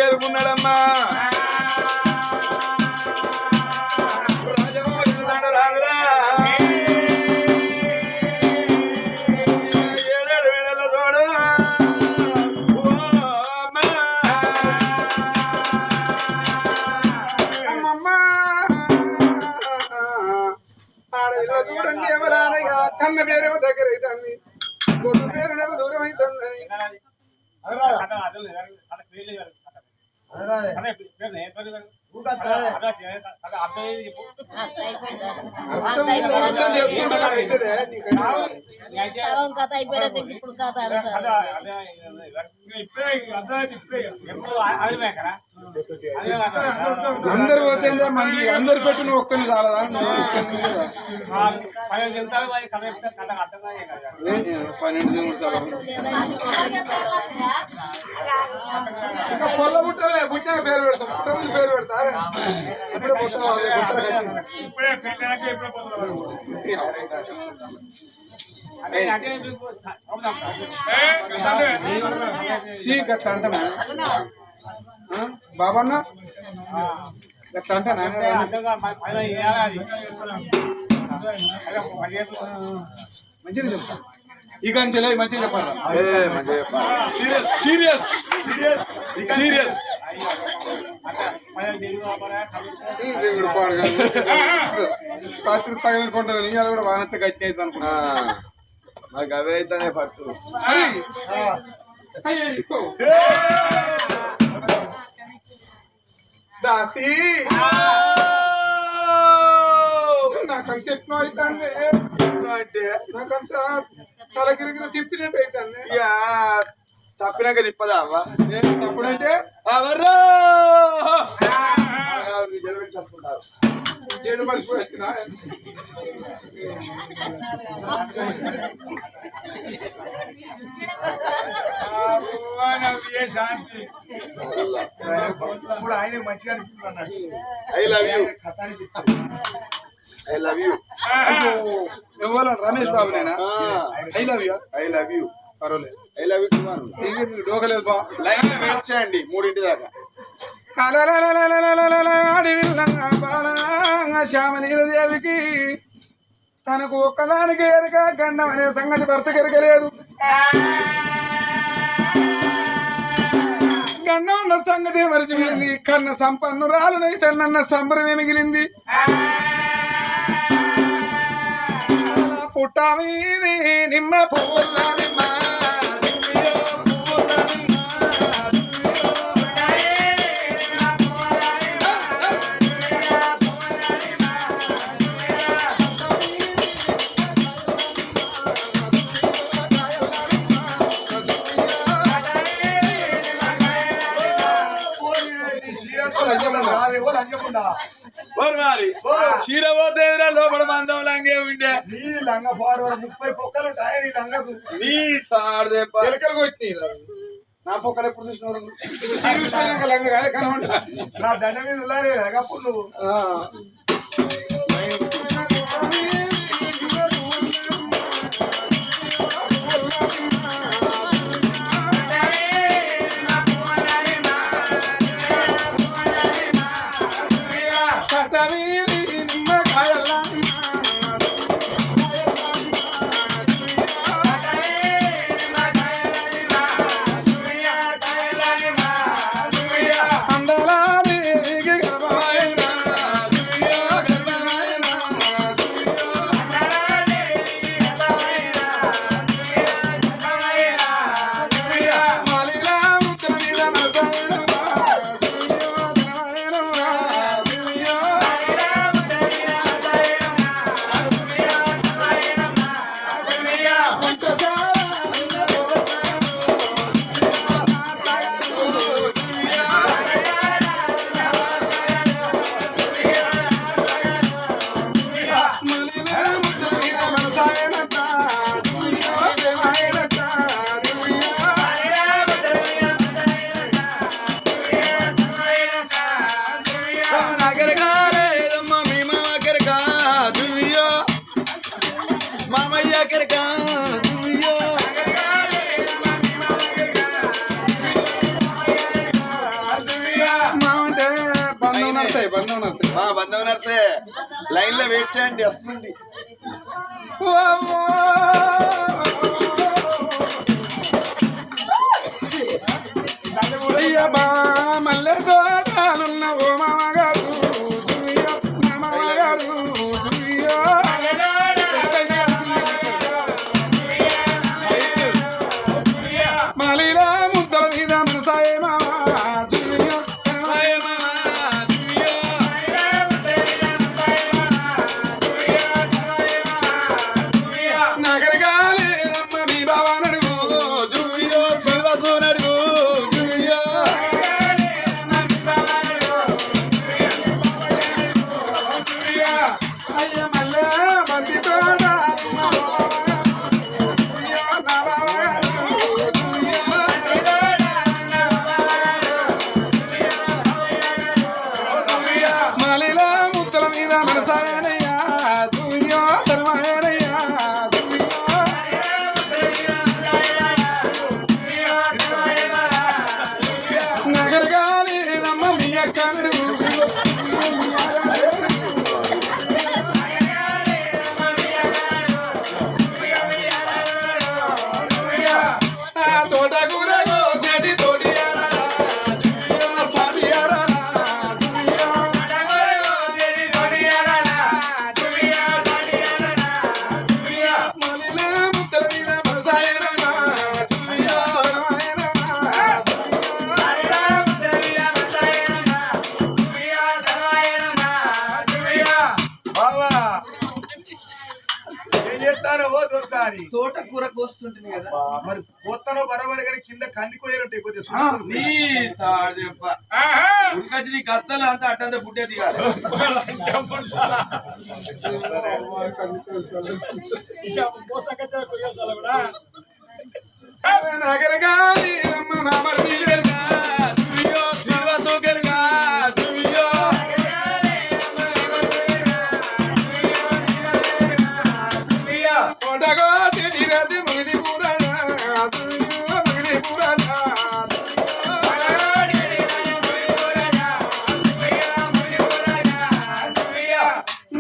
ఏరుకున్నాడమ్మా ఏడాడు వేడల తోడు ఆడవిలో చూడండి ఎవరానగా కన్న పేరేమో దగ్గర అవుతుంది కొట్టు పేరునేమో దూరం అవుతుందని అందరు పోతే మంది అందరు పెట్టిన ఒక్కని చాలా 12 పొల్ల బుట్టలే బుట్ట పేరు పెడతాం బుట్ట పేరు పెడతారు గట్లా అంటానా బాబన్న గట్లా అంటానా మంచిగా చెప్తా ఇక మంచిగా చెప్పాలి సీరియస్ రాత్రి తగలనుకుంటాను నీ కూడా వానంతా గట్టి అవుతుంది అనుకుంటా మాకు అవే అయితేనే పట్టు దాసి నాకంత ఎట్లా అవుతుంది అంటే నాకంత తలకిరిగిన తిప్పినట్టు అవుతుంది తప్పినాక తిప్పదా అవ్వ తప్పుడంటే ఎవరు జైలు మనిషి వచ్చిన శాంతి ఇప్పుడు ఆయన మంచిగా అనిపిస్తున్నాడు ఐ లవ్ యూ ఎవరు రమేష్ బాబు నేనా ఐ లవ్ యూ పర్వాలేదు ఐ లవ్ యూ డోకలేదు బా లైన్ వెయిట్ చేయండి 3 దాకా శ్యామనీలదేవికి తనకు ఒక్కదానికి ఎరక గండం అనే సంగతి భర్తకి ఎరకలేదు గండం ఉన్న సంగతి మరిచిపోయింది కన్న సంపన్నురాలునై తనన్న సంబరమే మిగిలింది పుట్ట మీది నిమ్మ పువ్వుల నిమ్మ చీర పోతే లోపల మందం లంగే ఉండే లంగ పాడు 30 పొక్కలు ఉంటాయి నీ లంగకు నీ ఎలకలు కొట్టి నా పొక్కలు ఎప్పుడు చూసినావు లంగ కాదు కనబడ నా దండ మీద ఉల్లారే అప్పుడు నువ్వు Sayonara. మామయ్య కెరక దుయ్యో అంటే బంధం నడతాయి బంధం నడితే లైన్ లో వెయిట్ చేయండి వస్తుంది మల్లె తోటలున్న ఓ మామగారు మామగారు మలిలా ముద్దల మీద మనసాయే మామా నగరగాలి అమ్మ మీ బావా నడుగు జూయో శివసు నడుగు జూయో అయ్య మల్ల బంతి తోట మలిలా ముద్దల మీద మనసాయనయ్యా జూయో ధర్మాయనయ్యా నగరగాలి నమ్మ మీ అక్క తోట కూరగో చెడి తోడి ఏం చేస్తాను ఓ దొరసారి తోటకూర కోస్తుంటుంది కదా మరి పోతానో బరబరి కానీ కింద కంది కోయలుంటాయి కొద్దిగా నీ తాడు చెప్ప ఉరికచ్చి నీ కత్తలు అంతా అట్టంతా బుడ్డే దిగాలి నగరగాలి నమ్మ మామర్ది తోటగోటి నిరది మగిలి పురాణ మగిలి పురాణ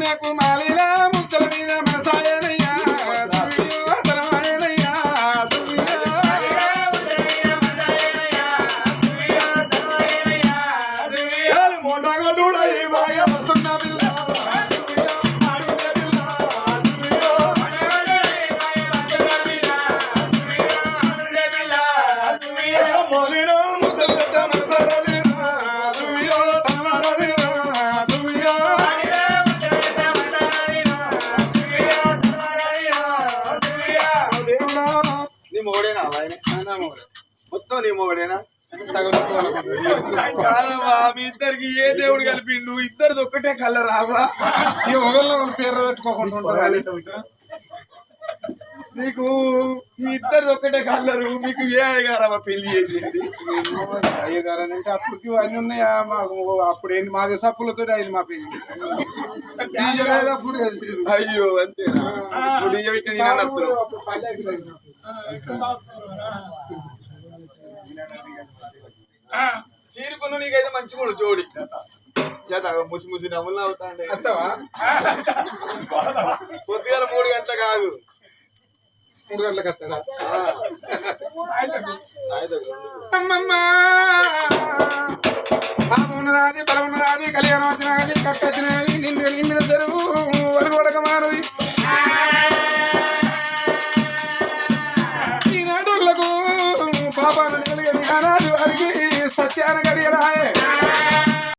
నాకు మాలిలా ముద్దల మీద మనసాయనయ్యా ధర్మాయనయ్యా మోటగొడుడై వాయ వసున్న పిల్ల మోలిలో ముద్దల మీద మనసాయనయ్యా దుయ్యో ధర్మాయనయ్యా దుయ్యో నీ మొగడేనా ఆయన మొత్తం నీ మొగడేనా సగం కాదమ్మా మీ ఇద్దరికి ఏ దేవుడు కలిపిండు ఇద్దరిది ఒక్కటే కలర్ రావా ఈ ఒకళ్ళు పేరు పెట్టుకోకుండా ఉంటారు నీకు మీ ఇద్దరిది ఒక్కటే కలరు మీకు ఏ అయ్యారమ్మా పెళ్లి చేసేది అయ్యో గారు అంటే అప్పటికి అన్ని ఉన్నాయా మాకు అప్పుడు ఏంటి మాది సప్పులతో అయింది మా పెళ్లి అప్పుడు అయ్యో అంతేనా ఇప్పుడు ఇయ్య పెట్టిన నేను అన్నప్పుడు. చీరుకున్న నీకైతే మంచి కూడా జోడి చేత ముసి ముసి నవ్వులు అవుతాండే వస్తావా పొద్దుగాల 3 గంటల కాదు 3 గంటలకు వస్తాడా అమ్మమ్మ బాబున్నరాది బలమున్నరాది కళ్యాణం వచ్చినది కట్టొచ్చినది నిండు నిండిన తెరువు వరకు వడక మారుది ఈ నాటులకు పాపాలను కలిగని ఆనాడు అడిగి సత్యాన్ని కలిగరాయే